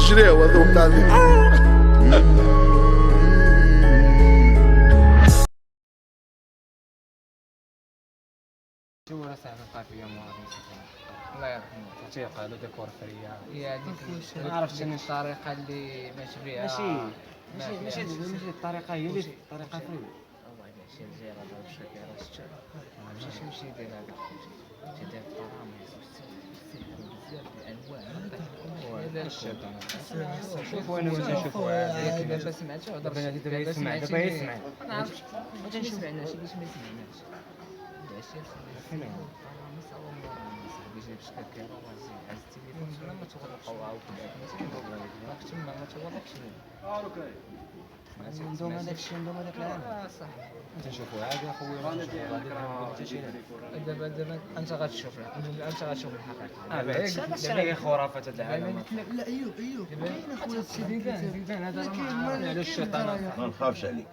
شنو هو ذوق تاع شو ولا صاحبي الطافية الله يرحمه تعطيه هذا ديكور فريا هي هذيك ما عرفتش انا الطريقة اللي ماشي بها ماشي الطريقة هي اللي الطريقة فريا والله ماشي الجيرة دابا الشكيرة الشتا ماشي يدير هذاك ماشي يدير الطراميس والسحر بزاف الانواع هذا الشيطان شوفوا انا واش نشوفوا هذيك دابا سمعت دابا يسمع ما نعرفش ما تنسمعناش باش ما يسمعناش العشيه فين هو بيجي بشكل عز التليفون بلا ما تغلقوا عاوتاني راك تما ما تغلقش عندهم هذاك الشيء عندهم هذاك العام صح تنشوفوا عادي اخويا دابا انت غتشوف الحقيقه دابا هي خرافات هاد العالم لا ايوب كاين اخويا زيدان هذا راه ما عارف على الشيطان ما نخافش عليك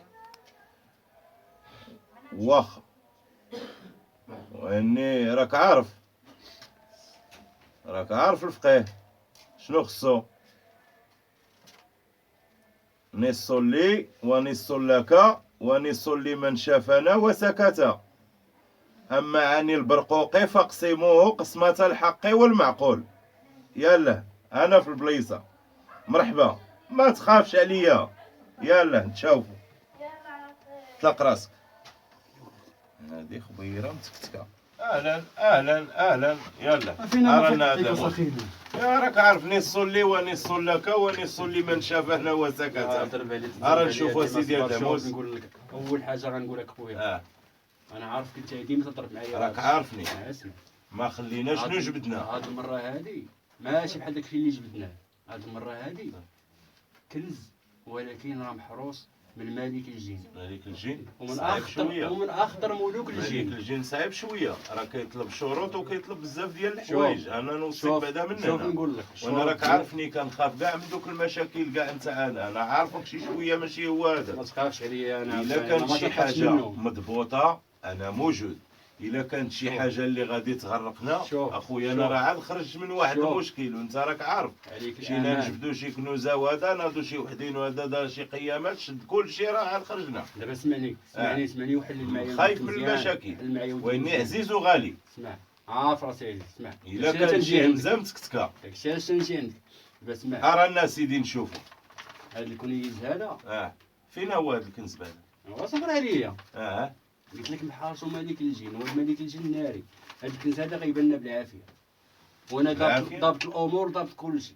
واخا واني راك عارف الفقيه شنو خصو نصلي ونصلك ونصلي من شافنا وسكت أما عن البرقوق فاقسموه قسمة الحق والمعقول يلا أنا في البليصة مرحبا ما تخافش عليا يلا نتشوفوا طلق راسك هذه خبيرة متكتكة اهلا يلا رانا يا راك عارفني نصلي ونصلك ونصلي من شافنا وسكت راه نشوفوا سيدي داموس نقول لك اول حاجه غنقول لك خويا انا عارفك انت ديما تضرب معايا راك عارفني اسمع ما خليناش شنو جبدنا هاد المره هادي ماشي بحال داكشي اللي جبدناه هاد المره هادي كنز ولكن راه محروس من ملك الجن ومن اخطر ملوك الجن ملك الجن صعيب شويه راه كيطلب شروط وكيطلب بزاف ديال الحوايج انا نوصيك بعدا مننا شوف نقول لك وانا راك عارفني كنخاف كاع من دوك المشاكل كاع نتاع انا عارفك شي شويه ماشي هو هذا ما تخافش عليا انا الا كانت شي حاجه مضبوطه انا موجود الا كانت شي حاجه اللي غادي تغرقنا اخويا انا راه عاد خرجت من واحد المشكل وانت راك عارف مشينا نجبدوا شي كنوزه وهذا ناضوا شي وحدين وهذا دار شي قيامات شد كلشي راه عاد خرجنا دابا اسمعني وحل معايا خايف من المشاكل واني عزيز وغالي اسمع عارف راسي اسمع الا كان شي همزه متكتكه داكشي علاش تنجي عندك دابا اسمع راه الناس سيدي نشوفوا هاد الكنيز هذا فين هو هذا الكنز بعدا صبر عليا قلت لك محاصو ملك الجن والملك الجن ناري هاد الكنز هذا غيبان لنا بالعافيه وانا ضابط الامور ضابط كلشي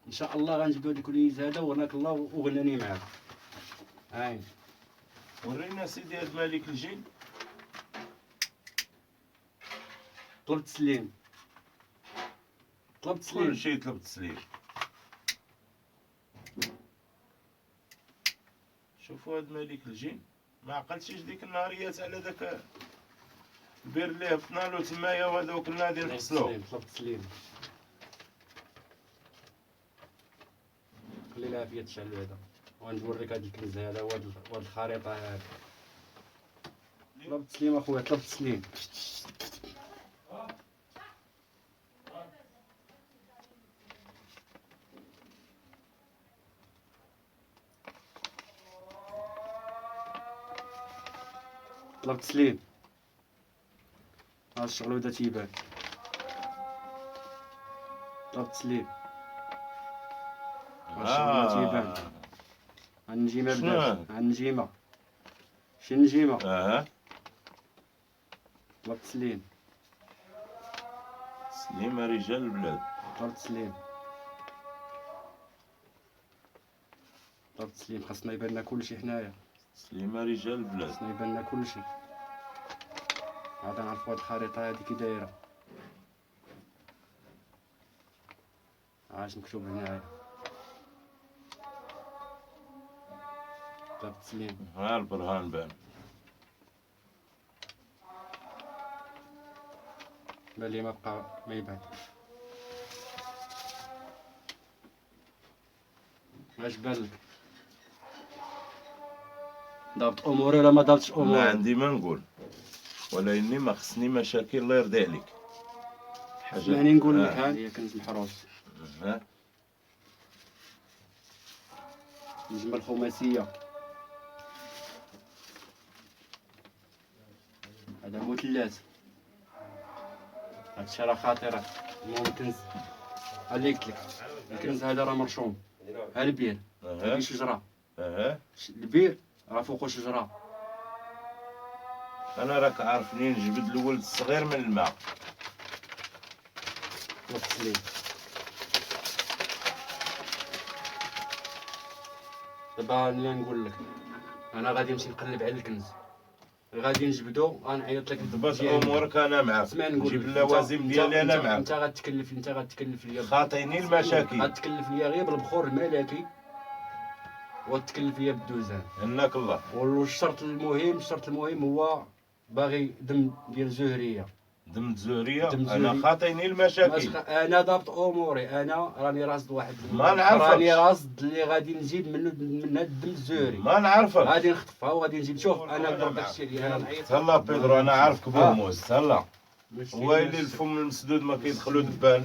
ان شاء الله غنجبدو هاد الكنيز هذا ورناك الله وغناني معاك هاي ورينا سيدي هاد ملك الجن طلبت تسليم كل شيء طلبت تسليم شوفوا هاد ملك الجن ما عقلتيش ديك النهاريات على داك البير اللي هبطنا له تمايا وهذوك النادي نحصلو طلبت تسليم خلي العافيه تشعل هذا وغنوريك هاد الكنز هذا وهاد الخريطه هذه طلبت تسليم اخويا طلبت تسليم طلبت تسليم هاد الشغل بدا تيبان طلبت تسليم هاد الشغل بدا تيبان النجيمه بدات النجيمه شي النجيمه طلبت تسليم رجال البلاد طلبت تسليم خاصنا يبان لنا كلشي حنايا رجال البلاد خاصنا يبان لنا كلشي عاد نعرفوا هاد الخريطه هادي كي دايره عاش مكتوب هنايا طلبت تسليم ها البرهان بان بالي ما بقى ما يبان اش بالك ضابط اموري ولا ما ضابطش اموري انا عندي ما نقول ولا اني ما خصني مشاكل الله يرضي عليك يعني نقول لك هي كنز محروس. النجمة الخماسية هذا مثلث. هادشي راه خطير. المهم الكنز اللي قلت لك الكنز هذا راه مرشوم. ها البير هذه شجرة. البير راه فوقو شجرة. انا راك عارفني نجبد الولد الصغير من الماء. التسليم. دابا اللي نقول لك انا غادي نمشي نقلب على الكنز، غادي نجبدو غنعيط لك باش امورك انا معاك. نجيب اللوازم ديالي انا معاك. انت غتكلف ليا خاطيني المشاكل. غتكلف ليا غير بالبخور الملكي وتكلف ليا بالدوزان. انك الله. والشرط المهم هو باغي دم ديال زهريه. دم زهريه. انا خاطيني المشاكل. انا ضابط اموري. انا راني راصد واحد ما نعرفكش. راني راصد اللي غادي نجيب من هاد الدم الزهري. ما نعرفك. غادي نخطفها وغادي نجيب. شوف انا نضرب داكشي ديالي. انا نعيط. تهلا بيدرو انا عارفك بوموز. تهلا ويلي الفم المسدود ما كيدخلو دبان.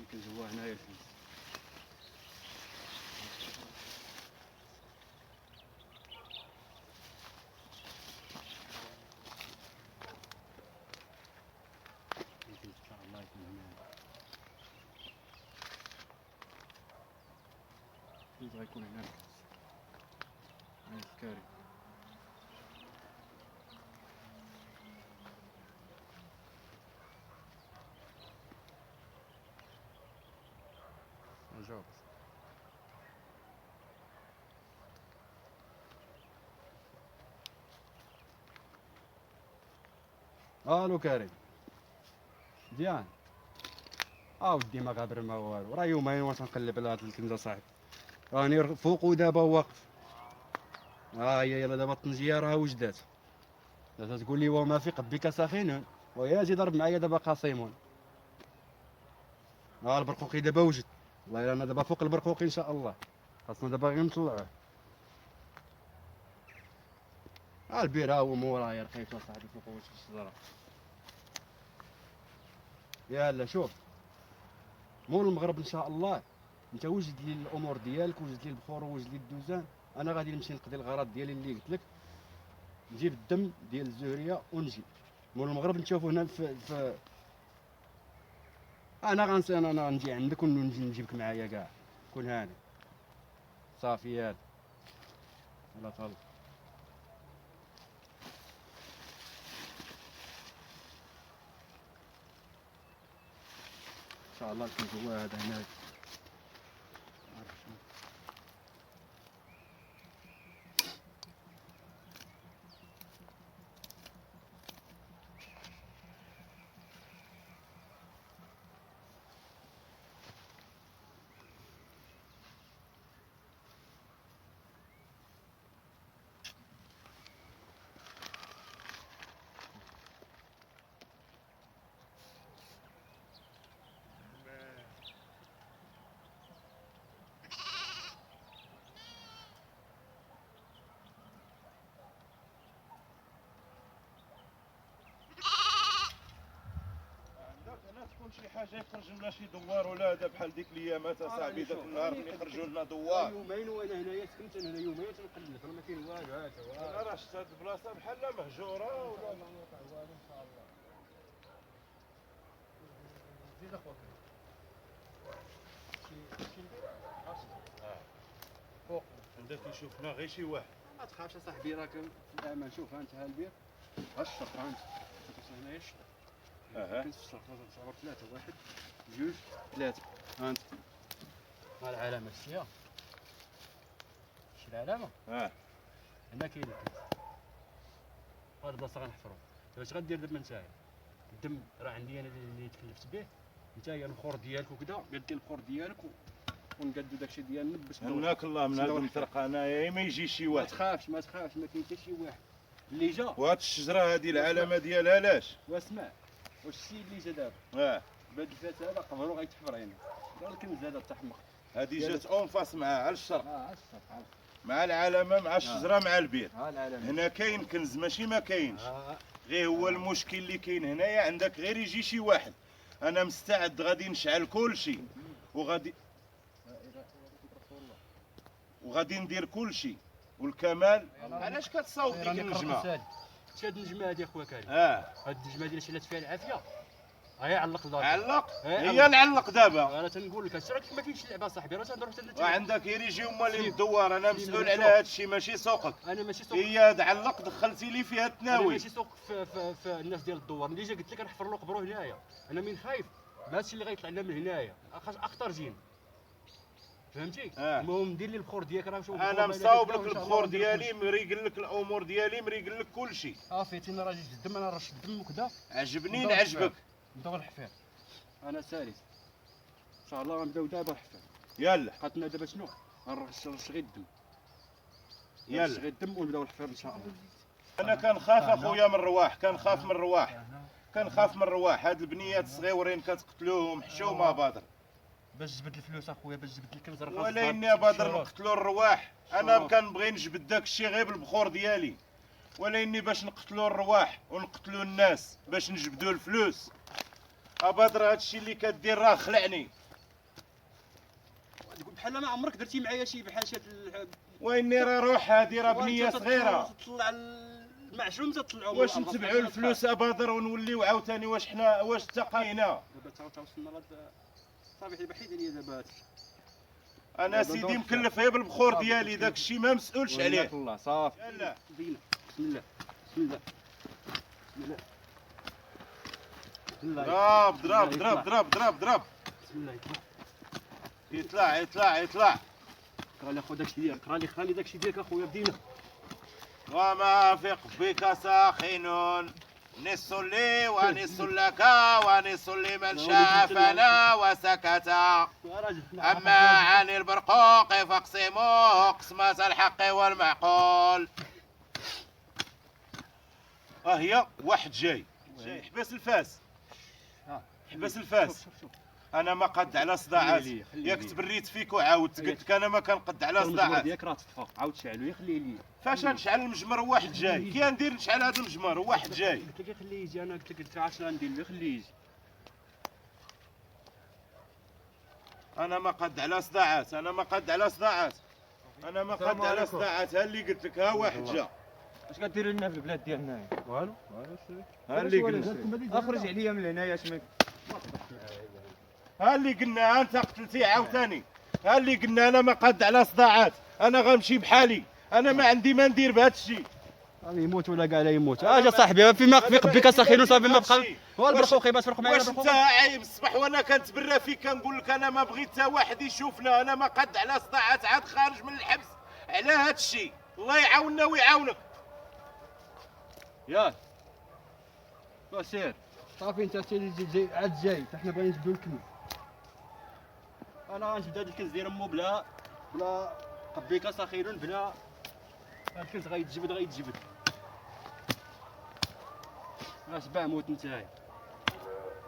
الكنز هو هنايا الكنز. الكنز ان شاء الله يكون هنا. الكنز غيكون هنا. هاي الكاري. شوف. الو كريم مزيان. ودي ما غابر ما والو، راه يومين واش نقلب على هاد الكنزه صاحبي، راني فوق ودابا واقف. هي يلا دابا الطنجيه راه وجدات، لا تقول لي وما في قبيك ساخن ويا زيد ضرب معايا دابا قاسيمون. البرقوقي دابا وجد، والله الا انا دابا فوق البرقوقي ان شاء الله، خاصنا دابا غير نطلعوه. البيرة هو مورايا رقيت صاحبي فوق وجه الشجرة. يلا شوف، مول المغرب ان شاء الله انت وجد لي الامور ديالك، وجد لي البخور ووجد لي الدوزان، انا غادي نمشي نقضي الغرض ديالي اللي قلت لك، نجيب الدم ديال الزهريه ونجي مول المغرب نشوفو هنا في انا غنجي عندك ونجي نجيبك معايا كاع، كون هاني صافي. يلا يلا طلع ان شاء الله نكون جوا هذا هناك. شي حاجه يخرج لنا شي دوار ولا هذا بحال ديك الايامات اصاحبي، داك النهار ملي خرجوا لنا دوار. يومين وانا هنايا سكنت، انا يومين تنقلب راه ما كاين والو. انا راه شفت هاد البلاصه بحال مهجوره ولا ما نوقع والو ان شاء الله. زيد اخوك شي فوق عندك يشوفنا غير شي واحد. ما تخافش اصاحبي، راك في الامان. شوف ها انت، ها البير، ها الشرط، ها انت شوف هنايا الشرط. كاين في الشرط تصور 3 1 2 3. ها انت، ها العلامه شتيها، شتي العلامه؟ هنا كاين الكنز. هاد البلاصه غنحفرو. اش غدير دابا نتايا؟ الدم راه عندي انا اللي تكلفت به، نتايا البخور ديالك وكذا، قدي البخور ديالك ونقادو داكشي ديالنا باش هناك الله من هاد المطرقه انايا ما يجي شي واحد. ما تخافش ما كاين حتى شي واحد اللي جا. وهاد الشجره هادي العلامه ديالها لاش؟ واسمع، واش السيد اللي جا دابا بهاد الفتى هذا قبرو غيتحفر هنا، راه الكنز هذا تحمق. هادي جات اون فاس معاه على الشرق، على الشرق، مع العلامه مع الشجره مع البير. العلامه هنا كاين كنز ماشي ما كاينش. غير هو المشكل اللي كاين هنايا، عندك غير يجي شي واحد. انا مستعد غادي نشعل كلشي وغادي ندير كلشي. والكمال علاش كتصاوب ديك النجمه؟ شاد النجمه هادي اخويا كريم، هاد النجمه ديال شلات فيها العافيه، هي علق دابا. علق هي نعلق دابا. انا تنقول لك الشرك ما كاينش لعبه صاحبي، راه تنروح وعندك غير يجيو هما اللي الدوار. انا مسؤول على هذا الشيء ماشي سوقك. انا ماشي سوق، هي تعلق دخلتي لي فيها التناوي. انا ماشي سوق في الناس ديال الدوار. اللي جا قلت لك نحفر له قبرو هنايا، انا من خايف هادشي اللي غيطلع لنا من هنايا اخطر جين، فهمتي؟ المهم ندير لي البخور ديالك، راه شوف انا مصاوب لك البخور ديالي، مريقل لك الامور ديالي، مريقل لك كلشي. فهمتيني، راه جيت الدم، انا رش الدم وكذا. عجبني نعجبك. نبداو الحفير، انا سالي ان شاء الله غنبداو دابا الحفير. يلا بقاتنا دابا شنو؟ غنرش غير الدم. يلا غير الدم ونبداو الحفير ان شاء الله. انا كنخاف اخويا من الرواح، كنخاف من الرواح. هاد البنيات الصغيورين كتقتلوهم حشومه بدر. باش جبد الفلوس اخويا، باش جبد الكنز، راه ولا اني بدر نقتلوا الرواح. انا كنبغي نجبد داك الشيء غير بالبخور ديالي، ولا اني باش نقتلوا الرواح ونقتلوا الناس باش نجبدوا الفلوس. بدر هاد الشيء اللي كدير راه خلعني. تقول بحال ما عمرك درتي معايا شي بحال شي ويني راه روح هادي راه بنيه صغيره. تطلع المعشوم تطلعوا. واش نتبعوا الفلوس بدر ونوليو عاوتاني واش تقينا؟ دابا وصلنا لهاد صافي الوحيد اللي دابا انا سيدي مكلف غير بالبخور ديالي، داك الشيء ما مسؤولش عليه. الله صافي. يلا بسم الله بسم الله بسم الله. ضرب. بسم الله يطلع. يطلع يطلع يطلع. قرا لي اخو داكشي ديالك، قرا لي داكشي ديالك اخويا بدينا. وما في قلبك ساخن نص لي ونص لك ونص لمن شافنا وسكت. أما عن البرقوق فاقسموه قسمة الحق والمعقول. هي واحد جاي حبس الفاس، حبس الفاس. انا ما قد على صداعات، ياك تبريت فيك وعاودت قلت لك انا ما كنقد على صداعات. ياك راه تطفى، عاود شعلو خليه لي. فاش نشعل المجمر واحد جاي؟ كي ندير نشعل هذا المجمر واحد جاي؟ قلت لك خليه يجي، انا قلت لك عرفت شنو ندير له، خليه يجي. انا ما قد على صداعات، انا ما قد على صداعات، انا ما قد على صداعات. ها اللي قلت لك، ها واحد جا. اش كديروا لنا في البلاد ديالنا؟ والو ها اللي قلت اخرج عليا من هنايا شمك. ها اللي قلنا، ها انت قتلتيه عاوتاني. ها اللي قلنا انا ما قد على صداعات، انا غنمشي بحالي، انا ما عندي ما ندير بهذا الشيء. يموت ولا كاع لا يموت. اجا صاحبي فيما في قبيك سخين صافي ما بقى. هو البرقوقي باش فرق معايا. واش انت عايب الصباح وانا كنتبرى فيك كنقول لك انا ما بغيت حتى واحد يشوفنا، انا ما قد على صداعات عاد خارج من الحبس على هذا الشيء. الله يعاوننا ويعاونك. ياك سير صافي انت جاي عاد جاي، حنا باغيين نجبدو الكنز. انا غنجبد هاد الكنز ديال امو بلا قبيكه سخير، بلا الكنز غيتجبد. شبع موت نتايا.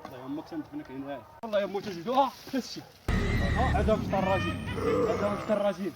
الله يهمك تندفنك هنا. والله يموت نجبدوها هادشي. هذا مشط الراجل، هذا مشط الراجل.